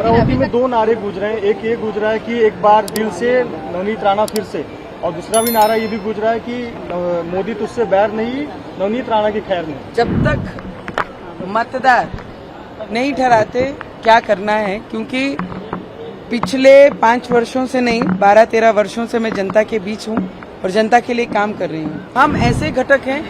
अमरावती में दो नारे गूंज रहे हैं। एक ये गूंज रहा है कि एक बार दिल से नवनीत राणा फिर से, और दूसरा भी नारा ये भी गूंज रहा है कि मोदी तुझसे बैर नहीं, नवनीत राणा की खैर नहीं। जब तक मतदार नहीं ठहराते क्या करना है, क्योंकि पिछले 5 वर्षों से नहीं 12-13 वर्षों से मैं जनता के बीच हूँ और जनता के लिए काम कर रही हूँ। हम ऐसे घटक हैं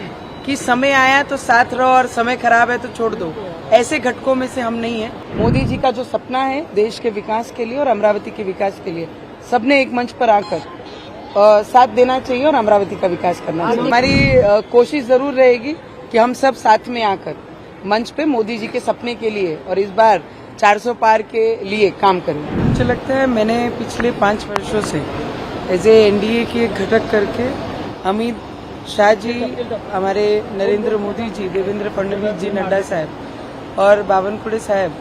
कि समय आया तो साथ रहो और समय खराब है तो छोड़ दो, ऐसे घटकों में से हम नहीं है। मोदी जी का जो सपना है देश के विकास के लिए और अमरावती के विकास के लिए, सबने एक मंच पर आकर साथ देना चाहिए और अमरावती का विकास करना चाहिए। हमारी कोशिश जरूर रहेगी कि हम सब साथ में आकर मंच पे मोदी जी के सपने के लिए और इस बार 400 पार के लिए काम करें। मुझे लगता है मैंने पिछले 5 वर्षों से एज ए एनडीए के घटक करके अमित शाह जी, हमारे नरेंद्र मोदी जी, देवेंद्र फडणवीस जी, नड्डा साहब और बावनकुळे साहब,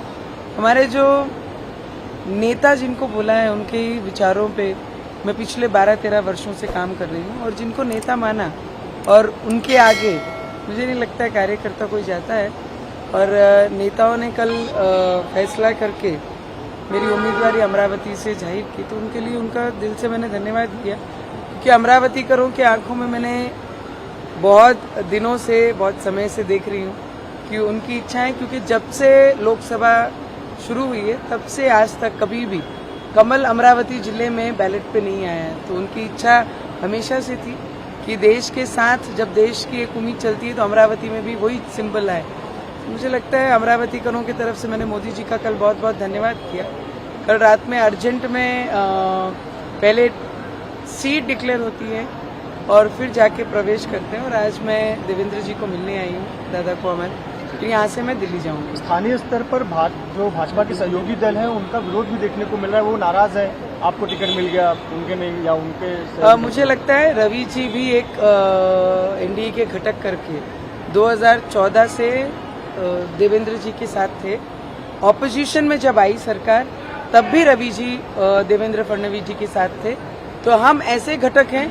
हमारे जो नेता जिनको बोला है उनके ही विचारों पे मैं पिछले 12-13 वर्षों से काम कर रही हूँ और जिनको नेता माना और उनके आगे मुझे नहीं लगता है कार्यकर्ता कोई जाता है। और नेताओं ने कल फैसला करके मेरी उम्मीदवारी अमरावती से जाहिर की, तो उनके लिए उनका दिल से मैंने धन्यवाद किया, क्योंकि अमरावती करों की आंखों में मैंने बहुत दिनों से, बहुत समय से देख रही हूँ कि उनकी इच्छा है, क्योंकि जब से लोकसभा शुरू हुई है तब से आज तक कभी भी कमल अमरावती जिले में बैलेट पे नहीं आया है। तो उनकी इच्छा हमेशा से थी कि देश के साथ जब देश की एक उम्मीद चलती है तो अमरावती में भी वही सिंबल है। मुझे लगता है अमरावती करों की तरफ से मैंने मोदी जी का कल बहुत बहुत धन्यवाद किया। कल रात में अर्जेंट में पहले सीट डिक्लेयर होती है और फिर जाके प्रवेश करते हैं, और आज मैं देवेंद्र जी को मिलने आई हूँ, दादा को हमारे, तो यहाँ से मैं दिल्ली जाऊँगी। स्थानीय स्तर पर जो भाजपा के सहयोगी दल है उनका विरोध भी देखने को मिल रहा है, वो नाराज है, आपको टिकट मिल गया उनके नहीं, या उनके मुझे लगता है रवि जी भी एक एनडीए के घटक करके 2014 से देवेंद्र जी के साथ थे। ऑपोजिशन में जब आई सरकार तब भी रवि जी देवेंद्र फडणवीस जी के साथ थे। तो हम ऐसे घटक हैं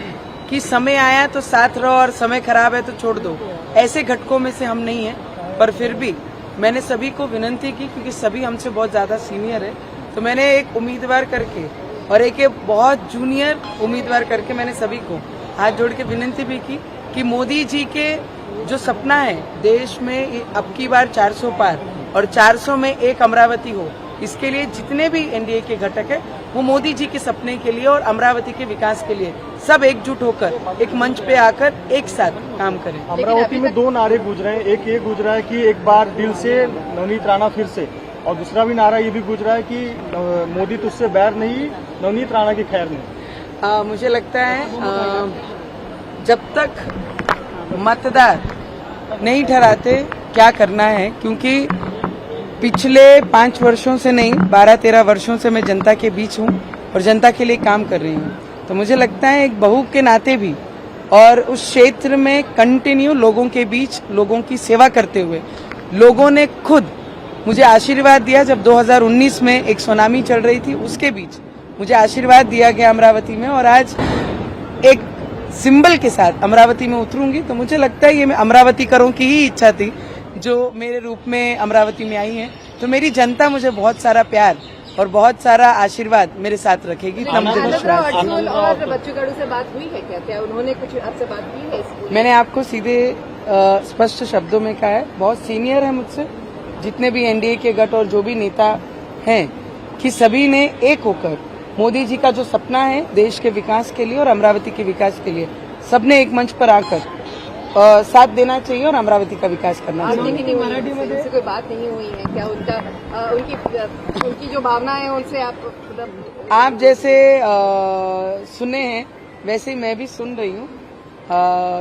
कि समय आया तो साथ रहो और समय खराब है तो छोड़ दो, ऐसे घटकों में से हम नहीं है। पर फिर भी मैंने सभी को विनती की, क्योंकि सभी हमसे बहुत ज्यादा सीनियर है, तो मैंने एक उम्मीदवार करके और एक बहुत जूनियर उम्मीदवार करके मैंने सभी को हाथ जोड़ के विनती भी की कि मोदी जी के जो सपना है देश में अब की बार 400 पार और 400 में एक अमरावती हो, इसके लिए जितने भी एनडीए के घटक है वो मोदी जी के सपने के लिए और अमरावती के विकास के लिए सब एकजुट होकर एक मंच पे आकर एक साथ काम करें। अमरावती में दो नारे गूंज रहे हैं। एक ये गूंज रहा है कि एक बार दिल से नवनीत राणा फिर से, और दूसरा भी नारा ये भी गूंज रहा है कि मोदी तुझसे बैर नहीं, नवनीत राणा की खैर नहीं। मुझे लगता है जब तक मतदार नहीं ठहराते क्या करना है, क्योंकि पिछले 5 वर्षों से नहीं 12-13 वर्षों से मैं जनता के बीच हूँ और जनता के लिए काम कर रही हूँ। तो मुझे लगता है एक बहू के नाते भी और उस क्षेत्र में कंटिन्यू लोगों के बीच लोगों की सेवा करते हुए लोगों ने खुद मुझे आशीर्वाद दिया। जब 2019 में एक सुनामी चल रही थी उसके बीच मुझे आशीर्वाद दिया गया अमरावती में, और आज एक सिंबल के साथ अमरावती में उतरूंगी। तो मुझे लगता है ये अमरावती करों की ही इच्छा थी जो मेरे रूप में अमरावती में आई है। तो मेरी जनता मुझे बहुत सारा प्यार और बहुत सारा आशीर्वाद मेरे साथ रखेगी। और बच्चू कडू से बात हुई है क्या उन्होंने कुछ आपसे बात की है? मैंने आपको सीधे स्पष्ट शब्दों में कहा है, बहुत सीनियर है मुझसे, जितने भी एनडीए के गठ और जो भी नेता हैं, कि सभी ने एक होकर मोदी जी का जो सपना है देश के विकास के लिए और अमरावती के विकास के लिए, सबने एक मंच पर आकर साथ देना चाहिए और अमरावती का विकास करना चाहिए। उनसे कोई बात नहीं हुई है क्या? उनकी जो भावना है उनसे आप जैसे सुने हैं वैसे ही मैं भी सुन रही हूँ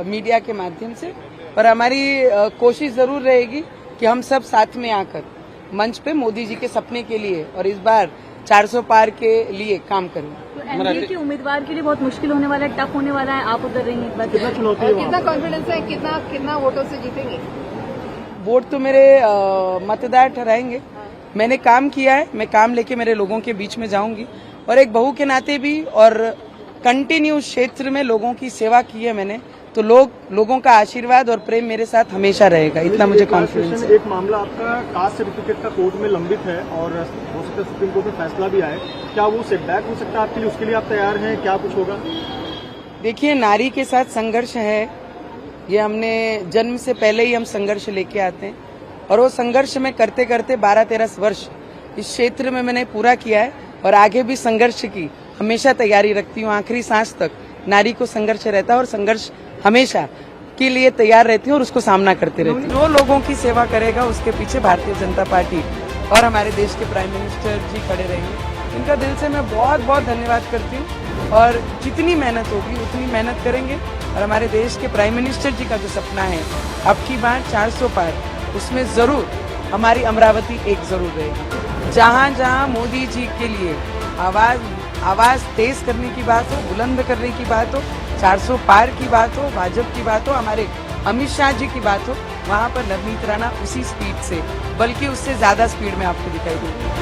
मीडिया के माध्यम से, पर हमारी कोशिश जरूर रहेगी कि हम सब साथ में आकर मंच पे मोदी जी के सपने के लिए और इस बार 400 पार के लिए काम करें। तो एनडीए के उम्मीदवार के लिए बहुत मुश्किल होने वाला है, टफ होने वाला है, आप उधर रहेंगे, एक बार कितना कॉन्फिडेंस है, कितना वोटों से जीतेंगे? वोट तो मेरे मतदार ठहराएंगे। मैंने काम किया है, मैं काम लेके मेरे लोगों के बीच में जाऊंगी, और एक बहू के नाते भी और कंटिन्यू क्षेत्र में लोगों की सेवा की है मैंने, तो लोगों का आशीर्वाद और प्रेम मेरे साथ हमेशा रहेगा, इतना मुझे कॉन्फिडेंस है। एक मामला आपका कास्ट सर्टिफिकेट का कोर्ट में लंबित है और हो सकता है सुप्रीम कोर्ट में फैसला भी आए, क्या वो सेटबैक हो सकता है आपके लिए? उसके लिए आप तैयार हैं? क्या कुछ होगा? देखिए, नारी के साथ संघर्ष है, ये हमने जन्म से पहले ही हम संघर्ष लेके आते हैं और वो संघर्ष में करते करते 12-13 वर्ष इस क्षेत्र में मैंने पूरा किया है और आगे भी संघर्ष की हमेशा तैयारी रखती हूँ। आखिरी सांस तक नारी को संघर्ष रहता है और संघर्ष हमेशा के लिए तैयार रहती हूँ और उसको सामना करते रहती हूँ। जो लोगों की सेवा करेगा उसके पीछे भारतीय जनता पार्टी और हमारे देश के प्राइम मिनिस्टर जी खड़े रहेंगे। इनका दिल से मैं बहुत बहुत धन्यवाद करती हूँ और जितनी मेहनत होगी उतनी मेहनत करेंगे और हमारे देश के प्राइम मिनिस्टर जी का जो सपना है अब की बार 400 पार, उसमें जरूर हमारी अमरावती एक जरूर रहेगी। जहाँ जहाँ मोदी जी के लिए आवाज तेज करने की बात हो, बुलंद करने की बात हो, 400 पार की बात हो, भाजपा की बात हो, हमारे अमित शाह जी की बात हो, वहाँ पर नवनीत राणा उसी स्पीड से, बल्कि उससे ज्यादा स्पीड में आपको दिखाई देगी।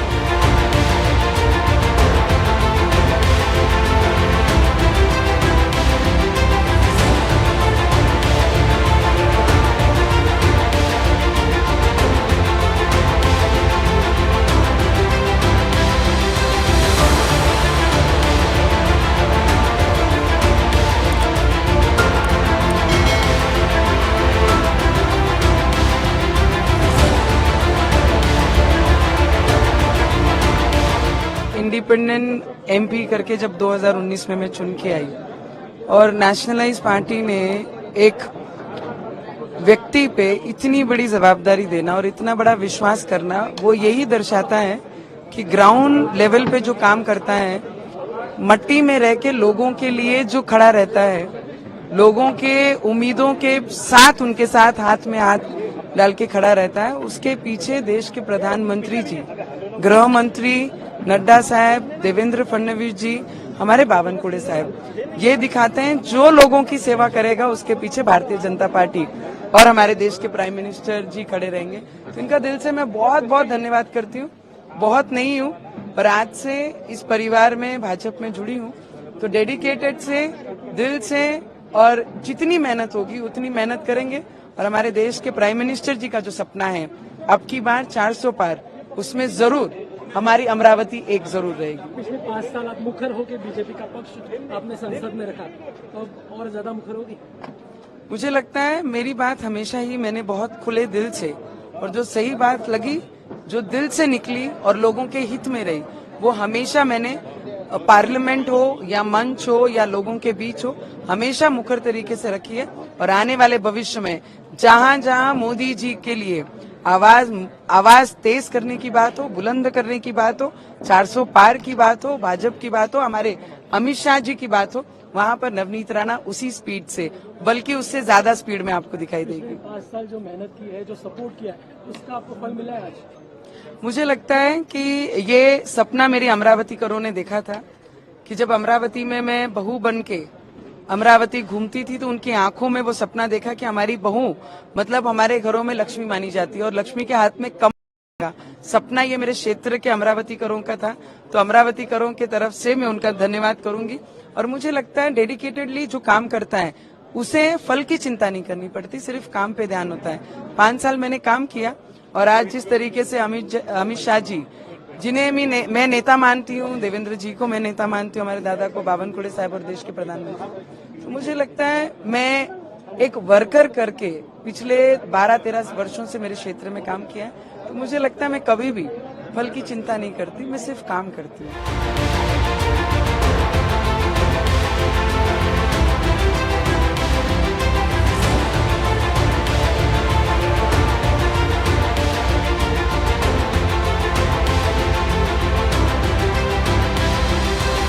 इंडिपेंडेंट एमपी करके जब 2019 में मैं चुन के आई और नेशनलाइज पार्टी ने एक व्यक्ति पे इतनी बड़ी जवाबदारी देना और इतना बड़ा विश्वास करना, वो यही दर्शाता है कि ग्राउंड लेवल पे जो काम करता है, मट्टी में रह के लोगों के लिए जो खड़ा रहता है, लोगों के उम्मीदों के साथ उनके साथ हाथ में हाथ डाल के खड़ा रहता है, उसके पीछे देश के प्रधानमंत्री जी, गृह मंत्री नड्डा साहब, देवेंद्र फडणवीस जी, हमारे बावनकुळे साहब, ये दिखाते हैं जो लोगों की सेवा करेगा उसके पीछे भारतीय जनता पार्टी और हमारे देश के प्राइम मिनिस्टर जी खड़े रहेंगे। तो इनका दिल से मैं बहुत बहुत धन्यवाद करती हूँ। बहुत नहीं हूँ पर आज से इस परिवार में भाजपा में जुड़ी हूँ, तो डेडिकेटेड से, दिल से और जितनी मेहनत होगी उतनी मेहनत करेंगे और हमारे देश के प्राइम मिनिस्टर जी का जो सपना है अब की बार 400 पार, उसमें जरूर हमारी अमरावती एक जरूर रहेगी। पिछले 5 साल आप मुखर होकर बीजेपी का पक्ष आपने संसद में रखा, तो अब और ज्यादा मुखर होगी? मुझे लगता है मेरी बात हमेशा ही मैंने बहुत खुले दिल से, और जो सही बात लगी, जो दिल से निकली और लोगों के हित में रही, वो हमेशा मैंने पार्लियामेंट हो या मंच हो या लोगों के बीच हो, हमेशा मुखर तरीके से रखी है। और आने वाले भविष्य में जहां जहां मोदी जी के लिए आवाज तेज करने की बात हो, बुलंद करने की बात हो, 400 पार की बात हो, भाजपा की बात हो, हमारे अमित शाह जी की बात हो, वहाँ पर नवनीत राणा उसी स्पीड से, बल्कि उससे ज्यादा स्पीड में आपको दिखाई देगी। 5 साल जो मेहनत की है, जो सपोर्ट किया है, उसका आपको फल मिला है आज? मुझे लगता है कि ये सपना मेरी अमरावती करों ने देखा था कि जब अमरावती में मैं बहू बन के अमरावती घूमती थी तो उनकी आंखों में वो सपना देखा कि हमारी बहू मतलब हमारे घरों में लक्ष्मी मानी जाती है और लक्ष्मी के हाथ में कम सपना ये मेरे क्षेत्र के अमरावती करों का था। तो अमरावती करों की तरफ से मैं उनका धन्यवाद करूंगी और मुझे लगता है डेडिकेटेडली जो काम करता है उसे फल की चिंता नहीं करनी पड़ती, सिर्फ काम पे ध्यान होता है। 5 साल मैंने काम किया और आज जिस तरीके से अमित शाह जी, जिन्हें मैं नेता मानती हूँ, देवेंद्र जी को मैं नेता मानती हूँ, हमारे दादा को, बावनकुळे साहब और देश के प्रधानमंत्री, तो मुझे लगता है मैं एक वर्कर करके पिछले 12-13 वर्षों से मेरे क्षेत्र में काम किया है, तो मुझे लगता है मैं कभी भी फल की चिंता नहीं करती, मैं सिर्फ काम करती हूँ।